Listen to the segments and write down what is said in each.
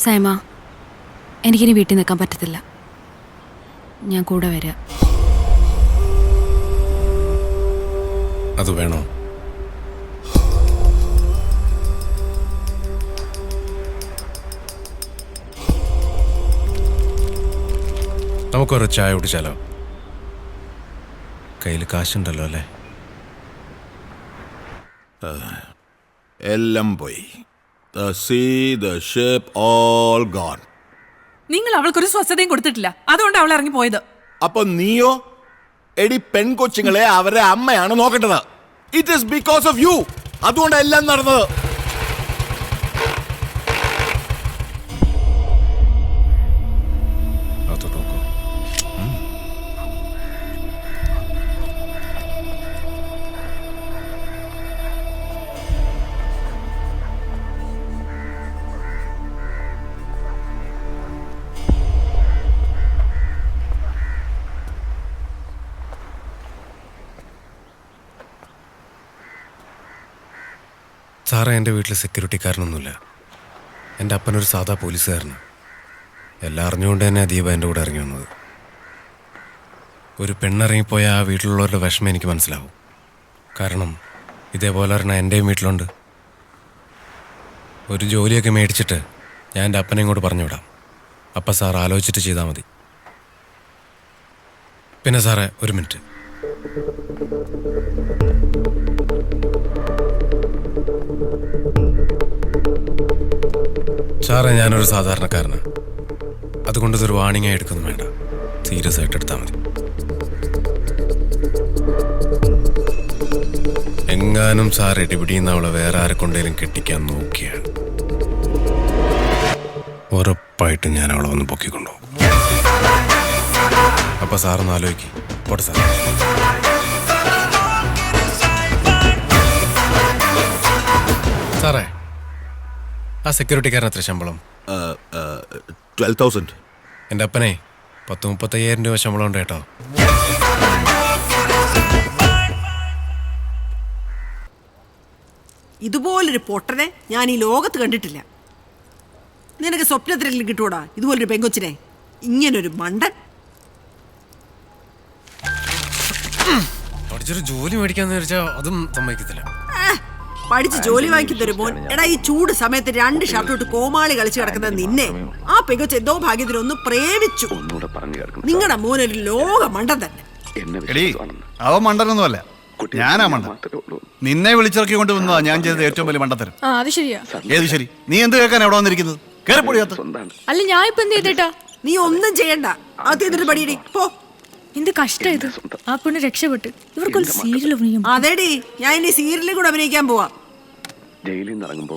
സൈമ, എനിക്കിനി വീട്ടിൽ നിൽക്കാൻ പറ്റത്തില്ല. ഞാൻ കൂടെ വരാം. അത് വേണോ? നമുക്കൊരു ചായ കുടിച്ചാലോ? കയ്യിൽ കാശുണ്ടല്ലോ അല്ലേ? എല്ലാം പോയി. The sea, the ship, all gone. നിങ്ങൾ അവൾക്കൊരു സ്വസ്ഥതയും കൊടുത്തിട്ടില്ല, അതുകൊണ്ട് അവൾ ഇറങ്ങി പോയത്. അപ്പൊ നീയോ? എടി പെൺകൊച്ചുങ്ങളെ അവരെ അമ്മയാണ് നോക്കേണ്ടത്. It is because of you. അതുകൊണ്ട് എല്ലാം നടന്നത്. സാറേ, എൻ്റെ വീട്ടിൽ സെക്യൂരിറ്റിക്കാരനൊന്നുമില്ല. എൻ്റെ അപ്പനൊരു സാധാ പോലീസുകാരന്. എല്ലാം അറിഞ്ഞുകൊണ്ട് തന്നെ ദീപ എൻ്റെ കൂടെ ഇറങ്ങി വന്നത്. ഒരു പെണ്ണിറങ്ങിപ്പോയ ആ വീട്ടിലുള്ളവരുടെ വിഷമം എനിക്ക് മനസ്സിലാവും. കാരണം ഇതേപോലെ ഒരെണ്ണം എൻ്റെയും വീട്ടിലുണ്ട്. ഒരു ജോലിയൊക്കെ മേടിച്ചിട്ട് ഞാൻ എൻ്റെ അപ്പനെ ഇങ്ങോട്ട് പറഞ്ഞു വിടാം. അപ്പം സാർ ആലോചിച്ചിട്ട് ചെയ്താൽ മതി. പിന്നെ സാറേ, ഒരു മിനിറ്റ്. സാറേ, ഞാനൊരു സാധാരണക്കാരനാണ്. അതുകൊണ്ട് ഇതൊരു വാണിംഗ് ആയി എടുക്കൊന്നും വേണ്ട. സീരിയസ് ആയിട്ട് എടുത്താൽ മതി. എങ്ങാനും സാർ ഇടിപിടിയുന്ന അവളെ വേറെ ആരെ കൊണ്ടേലും കെട്ടിക്കാൻ നോക്കിയാൽ ഉറപ്പായിട്ടും ഞാൻ അവളെ ഒന്ന് പൊക്കിക്കൊണ്ടുപോകും. അപ്പൊ സാറൊന്ന് ആലോചിക്കും. പോട്ടെ സാർ. സാറേ, ആ സെക്യൂരിറ്റിക്കാരൻ എത്ര ശമ്പളം? 12,000. എൻ്റെ അപ്പനെ 30-35,000 രൂപ ശമ്പളം ഉണ്ട് കേട്ടോ. ഇതുപോലൊരു പൊട്ടനെ ഞാൻ ഈ ലോകത്ത് കണ്ടിട്ടില്ല. നിനക്ക് സ്വപ്നത്തിലെങ്കിലും കിട്ടൂടാ ഇതുപോലൊരു പെങ്കൊച്ചിനെ? ഇങ്ങനൊരു മണ്ടൻ. പഠിച്ചൊരു ജോലി മേടിക്കാന്ന് വിചാരിച്ചാൽ അതും സമ്മതിക്കത്തില്ല. പഠിച്ച് ജോലി വാങ്ങിക്കുന്നൊരു മോൻ. എടാ, ഈ ചൂട് സമയത്ത് 2 ഷർട്ട് ഇട്ട് കോമാളി കളിച്ച് കിടക്കുന്ന നിന്നെ ആ പെങ്കൊച്ച് എന്തോ ഭാഗ്യത്തിന് ഒന്ന് പ്രേമിച്ചു. നിങ്ങളുടെ മോനൊരു ലോക മണ്ടൻ തന്നെ. അവൻ മണ്ടനൊന്നുമല്ല, ഞാനാ മണ്ടൻ. നിന്നെ വിളിച്ചിറക്കി കൊണ്ട് വന്നതാ ഞാൻ ചെയ്തത് ഏറ്റവും വലിയ മണ്ടത്തരം. അത് ശരിയാ. ഏത് ശരി? നീ എന്ത് കേൾക്കാൻ എവിടെ വന്നിരിക്കുന്നത്? കേറിപ്പൊടിയാത്ത. അല്ല, ഞാൻ ഇപ്പൊ എന്ത് ചെയ്തിട്ടാ? നീ ഒന്നും ചെയ്യണ്ട. ആദ്യം പടിയടി പോ. എന്ത് കഷ്ടം ഇത്. ആ പെണ്ണ് രക്ഷപ്പെട്ട്. ഇവർക്കൊരു സീരിയൽ അഭിനയിക്കും. അതേടി, ഞാൻ ഇനി സീരിയലിൽ കൂടെ അഭിനയിക്കാൻ പോവാ. ജയിലിൽ നിന്ന് ഇറങ്ങുമ്പോ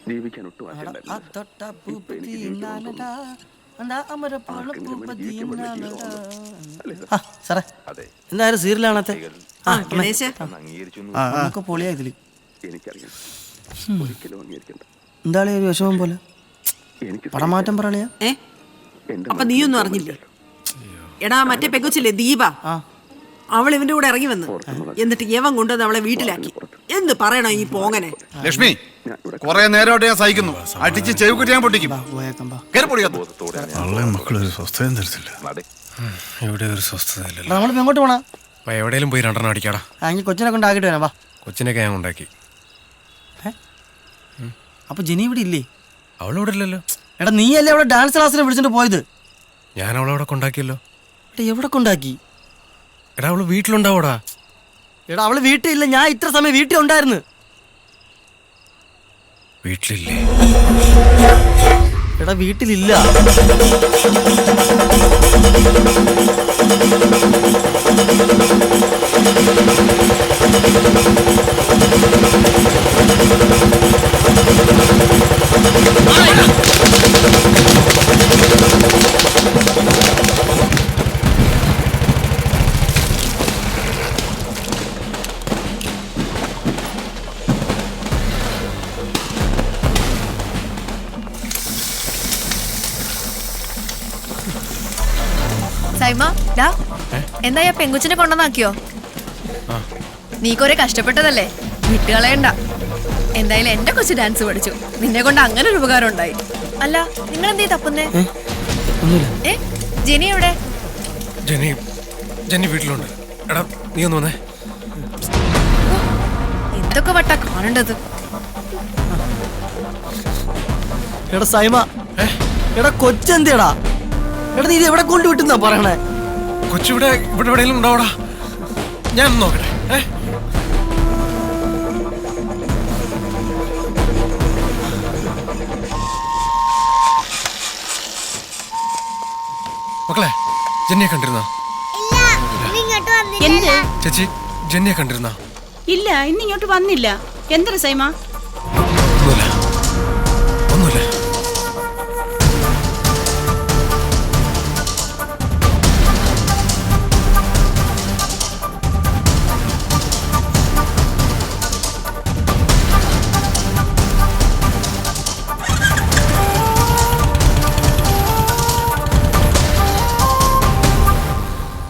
ജീവിക്കാൻ ഒട്ടും എന്തായാലും സീരിയലാണത്തെ. പൊളിയായതില് എന്താണ് ഒരു വിഷമം പോലെ പടമാറ്റം പറയാ. അപ്പൊ നീയൊന്നും അറിഞ്ഞില്ലേ? എടാ, മറ്റേ പെങ്കൊച്ചില്ലേ ദീപ, അവൾ ഇവന്റെ കൂടെ ഇറങ്ങി വന്നു. എന്നിട്ട് യവൻ കൊണ്ടുവന്ന് അവളെ വീട്ടിലാക്കി. എന്ത് പറയണോ ഈ പോങ്ങനെ? ലക്ഷ്മി, കൊറേ നേരമായിട്ട് ഞാൻ സഹിക്കുന്നു. അടിച്ച് ചെവിക്കുറ്റി ഞാൻ പൊട്ടിക്കും. മക്കളൊരു സ്വസ്ഥയും തരത്തില്ല. ഇവിടെ ഒരു സ്വസ്ഥതയില്ല. നമ്മളിപ്പോ എങ്ങോട്ട് പോണാ? അപ്പൊ എവിടെയെങ്കിലും പോയി 2 അടിക്കാടാ. അഞ്ച് കൊച്ചിനെ കൊണ്ടാക്കിട്ട് വരാം. വാ. കൊച്ചിനൊക്കെ ഞാൻ ഉണ്ടാക്കി. അപ്പൊ ജിനി ഇവിടെ ഇല്ലേ? അവളിവിടെ ഇല്ലല്ലോ. എടാ, നീ അല്ലേ അവിടെ ഡാൻസ് ക്ലാസ്സിനെ വിളിച്ചിട്ട് പോയത്? ഞാൻ അവളവിടെ കൊണ്ടാക്കിയല്ലോ. എവിടെ കൊണ്ടാക്കി? എടാ, അവള് വീട്ടിലുണ്ടാവൂടാ. എടാ, അവള് വീട്ടിലില്ല. ഞാൻ ഇത്ര സമയം വീട്ടിൽ ഉണ്ടായിരുന്നു. വീട്ടിലില്ലേ? എടാ, വീട്ടിലില്ല. സൈമ, എന്താ പെങ്കുച്ചിനെ കൊണ്ടുവന്നാക്കിയോ? നീ കൊറേ കഷ്ടപ്പെട്ടതല്ലേ, വിട്ടുകളയണ്ട. എന്തായാലും എന്റെ കൊച്ചു ഡാൻസ് പഠിച്ചു. നിന്നെ കൊണ്ട് അങ്ങനെ ഒരു ഉപകാരം ഉണ്ടായി. അല്ല, നിങ്ങൾ എന്തേ തപ്പുന്നേ? ഏ, ജെനി എവിടെ? ജെന്നി വീട്ടിലുണ്ട്. എടാ നീ ഒന്ന് വന്നേ. എന്തൊക്കെ വട്ടാ കാണേണ്ടത്. എടാ സൈമ, എടാ കൊച്ചെന്തിയടാ? എടാ നീ ഇത് എവിടെ കൊണ്ടുവിട്ടെന്നാ പറയണേ? കൊച്ചിവിടെ എവിടെയെങ്കിലും ഉണ്ടാവടാ. ഞാൻ നോക്കട്ടെ. മക്കളെ, ജെന്നിയെ കണ്ടിരുന്ന? ചേച്ചി, ജെന്നിയെ കണ്ടിരുന്ന? ഇല്ല, ഇന്നിങ്ങോട്ട് വന്നില്ല. എന്താ സൈമ? ഒന്നുമില്ല.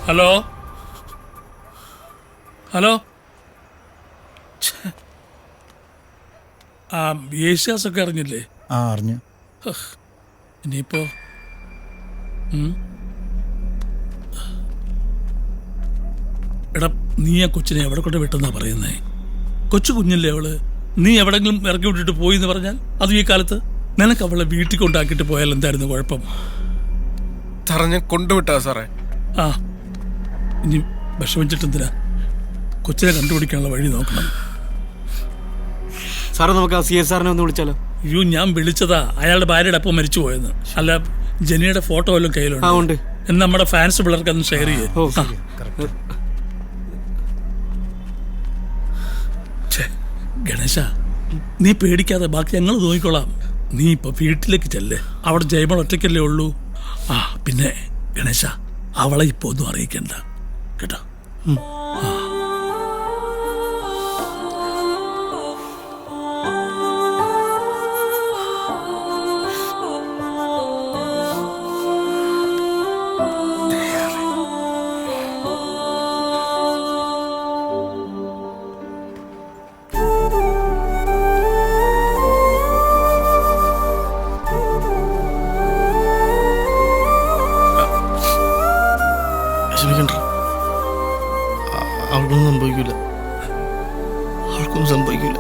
ഹലോ ഹലോ, ആ യേശുദാസൊക്കെ അറിഞ്ഞില്ലേ? അറിഞ്ഞു. ഇനിയിപ്പോ എടാ, നീ ആ കൊച്ചിനെ എവിടെ കൊണ്ട് വിട്ടെന്നാ പറയുന്നേ? കൊച്ചു കുഞ്ഞല്ലേ അവള്. നീ എവിടെങ്കിലും ഇറക്കി വിട്ടിട്ട് പോയി എന്ന് പറഞ്ഞാൽ അതും ഈ കാലത്ത് നിനക്ക് അവളെ വീട്ടിൽ കൊണ്ടാക്കിയിട്ട് പോയാൽ എന്തായിരുന്നു കുഴപ്പം? ഞാൻ കൊണ്ടുവിട്ടാ സാറേ. ആ, ഇനി വിഷമിച്ചിട്ടെന്തിനാ? കൊച്ചിനെ കണ്ടുപിടിക്കാനുള്ള വഴി നോക്കണം. സാറേ, നമുക്ക് ആ CA സാറിനെ ഒന്ന് വിളിച്ചാലോ? അയ്യോ, ഞാൻ വിളിച്ചതാ അയാളുടെ ഭാര്യയുടെ അപ്പം മരിച്ചു പോയെന്ന്. അല്ല, ജെനിയുടെ ഫോട്ടോ വല്ലതും കയ്യിലുണ്ട്? എന്ന് നമ്മുടെ ഫാൻസ് പിള്ളേർക്ക് അതൊന്ന് ഷെയർ ചെയ്യേ. ഗണേശ, നീ പേടിക്കാതെ, ബാക്കി ഞങ്ങൾ നോക്കിക്കോളാം. നീ ഇപ്പൊ വീട്ടിലേക്ക് ചെല്ലേ. അവിടെ ജയമോൾ ഒറ്റയ്ക്കല്ലേ ഉള്ളൂ. ആ, പിന്നെ ഗണേശ, അവളെ ഇപ്പൊ ഒന്നും അറിയിക്കണ്ട കേട്ടോ. അവൾക്കൊന്നും സംഭവിക്കില്ല. അവൾക്കൊന്നും സംഭവിക്കില്ല.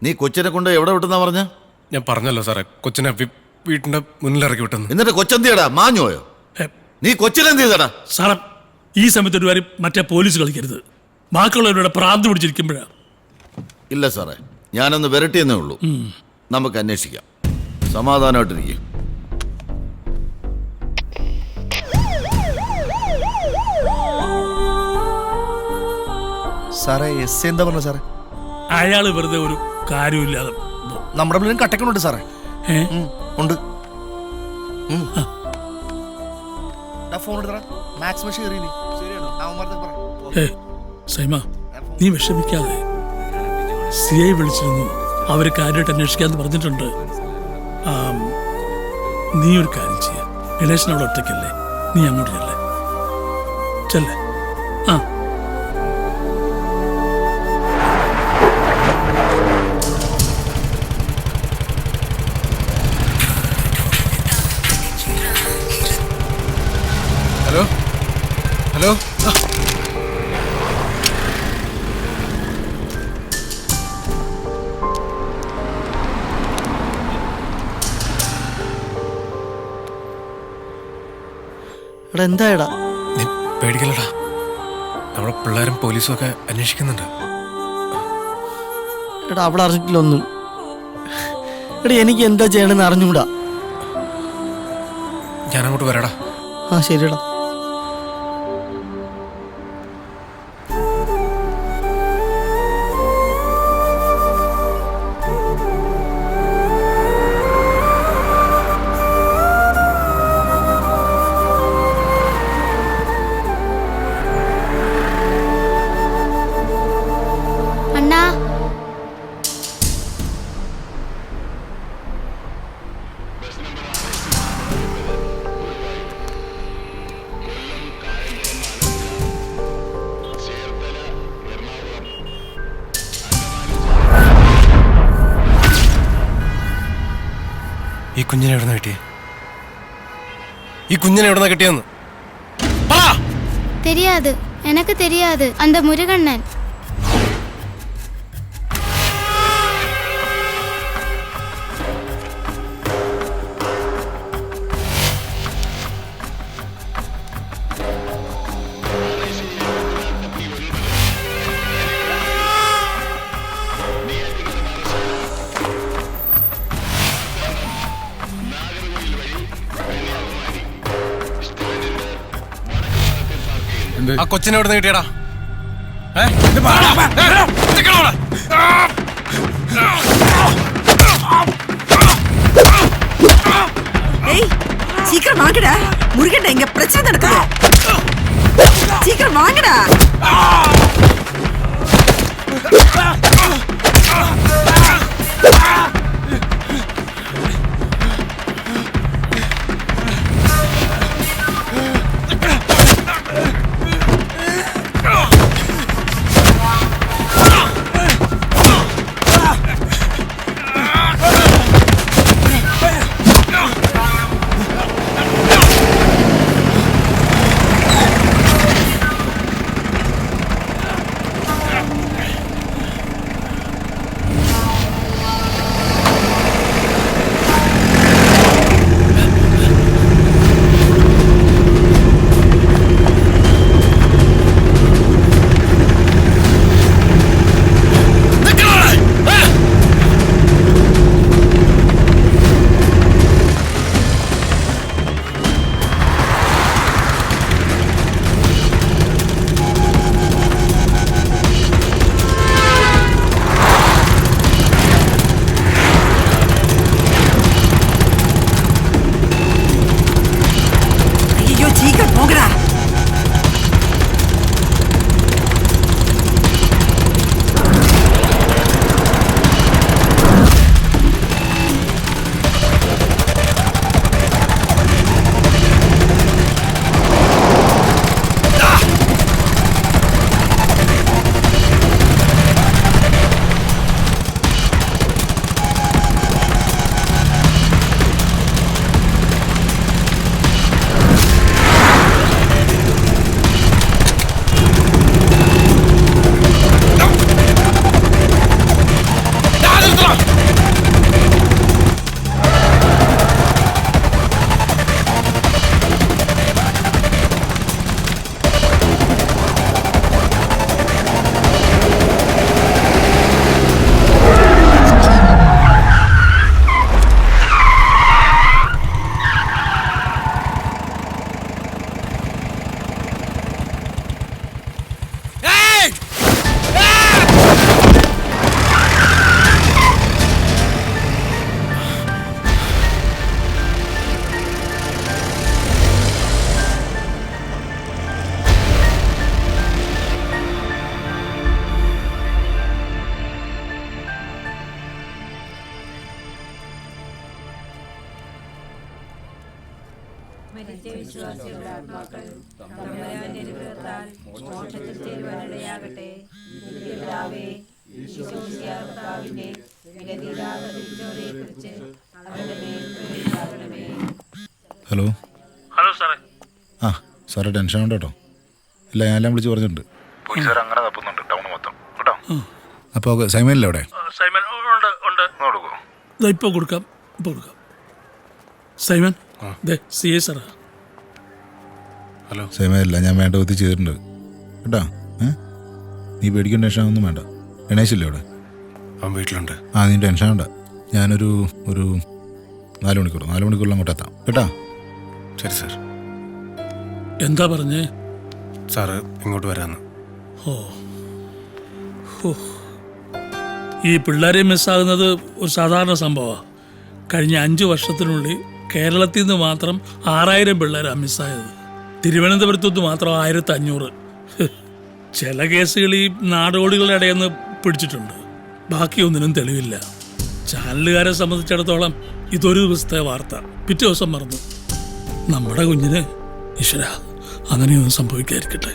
നീ കൊച്ചിനെ കൊണ്ട് എവിടെ വിട്ടെന്നാ പറഞ്ഞ? ഞാൻ പറഞ്ഞല്ലോ സാറേ, കൊച്ചിനെ വീട്ടിന്റെ മുന്നിൽ ഇറക്കി വിട്ടെന്ന്. എന്നിട്ട് കൊച്ചെന്തിയടാ? മാഞ്ഞോയോ? നീ കൊച്ചിനെന്ത് ചെയ്തടാ? സാറേ, ഈ സമയത്ത് ഒരു കാര്യം മറ്റേ പോലീസ് കളിക്കരുത്. ബാക്കിയുള്ളവരുടെ പ്രാന്ത് പിടിച്ചിരിക്കുമ്പോഴാ. ഇല്ല സാറേ, ഞാനൊന്ന് വരട്ടിയെന്നേ ഉള്ളൂ. നമുക്ക് അന്വേഷിക്കാം. സമാധാനമായിട്ടിരിക്കും. സാറേ, എന്താ പറഞ്ഞ സാറേ? അയാള് വെറുതെ ഒരു കാര്യമില്ലാതെ നമ്മുടെ പിള്ളേരും കട്ടക്കുന്നുണ്ട് സാറേ. ഉണ്ട്. സൈമ, നീ വിഷമിക്കാതെ. CI വിളിച്ചിരുന്നു. അവര് കാര്യമായിട്ട് അന്വേഷിക്കാന്ന് പറഞ്ഞിട്ടുണ്ട്. നീ ഒരു കാര്യം ചെയ്യ, ഗണേശനോട് ഒറ്റയ്ക്കല്ലേ, നീ അങ്ങോട്ട് ചെല്ലേ. ആ, ഹലോ ഹലോ, എടാ എന്തായടാ? നീ പേടിക്കലടാ, നമ്മളെ പിള്ളേരും പോലീസും ഒക്കെ അന്വേഷിക്കുന്നുണ്ട്. എടാ, അവിടെ അറിഞ്ഞിട്ടില്ല ഒന്നും. എടാ, എനിക്ക് എന്താ ചെയ്യണമെന്ന് അറിഞ്ഞൂടാ. ഞാൻ അങ്ങോട്ട് വരാടാ. ആ ശരിടാ. ഈ കുഞ്ഞിനെ എവിടുന്ന കിട്ടിയേ? ഈ കുഞ്ഞിനെ എവിടുന്ന കിട്ടിയെന്ന് தெரியாது எனக்கு தெரியாது அந்த முருகண்ணன் ആ കൊച്ചിനെ എവിടുന്ന് കിട്ടിയടാ? சீக்கிரம் வாங்கடா, முருகன் இங்க பிரச்சனை நடக்குது. சீக்கிரம் வாங்கடா. ഹലോ ഹലോ സാറേ. ആ സാറേ ടെൻഷൻ വേണ്ട കേട്ടോ. ഇല്ല ഞാനെല്ലാം വിളിച്ച് പറഞ്ഞിട്ടുണ്ട്. അങ്ങനെ തപ്പുന്നുണ്ട് ടൗൺ മൊത്തം കേട്ടോ. അപ്പോൾ സൈമനില്ലേ അവിടെ? സൈമൻ ഉണ്ട്. ഇപ്പൊ കൊടുക്കാം. സൈമൻ സി എ സാറാ. ഹലോ സൈമനില്ല, ഞാൻ വേണ്ട വിധത്തിൽ ചെയ്തിട്ടുണ്ട് കേട്ടോ. നീ പേടിക്കേണ്ട ടെൻഷൻ ഒന്നും വേണ്ട. ഗണേശില്ലേ അവിടെ? അവൻ വീട്ടിലുണ്ട്. ആ നീ ടെൻഷൻ വേണ്ട. ഞാനൊരു 4 മണിക്കൂറിൽ അങ്ങോട്ട് എത്താം കേട്ടോ. ശരി സാർ. എന്താ പറഞ്ഞേ? സാറ് ഇങ്ങോട്ട് വരാന്ന്. ഈ പിള്ളേരെ മിസ്സാകുന്നത് ഒരു സാധാരണ സംഭവമാണ്. കഴിഞ്ഞ 5 വർഷത്തിനുള്ളിൽ കേരളത്തിൽ നിന്ന് മാത്രം 6000 പിള്ളേരാണ് മിസ്സായത്. തിരുവനന്തപുരത്തുനിന്ന് മാത്രം 1500. ചില കേസുകൾ ഈ നാടോടികളുടെ ഇടയിൽ നിന്ന് പിടിച്ചിട്ടുണ്ട്. ബാക്കിയൊന്നിനും തെളിവില്ല. ചാനലുകാരെ സംബന്ധിച്ചിടത്തോളം ഇതൊരു ദിവസത്തെ വാർത്ത, പിറ്റേ ദിവസം മറന്നു. നമ്മുടെ കുഞ്ഞിന് ഈശ്വര അങ്ങനെയൊന്നും സംഭവിക്കാതിരിക്കട്ടെ.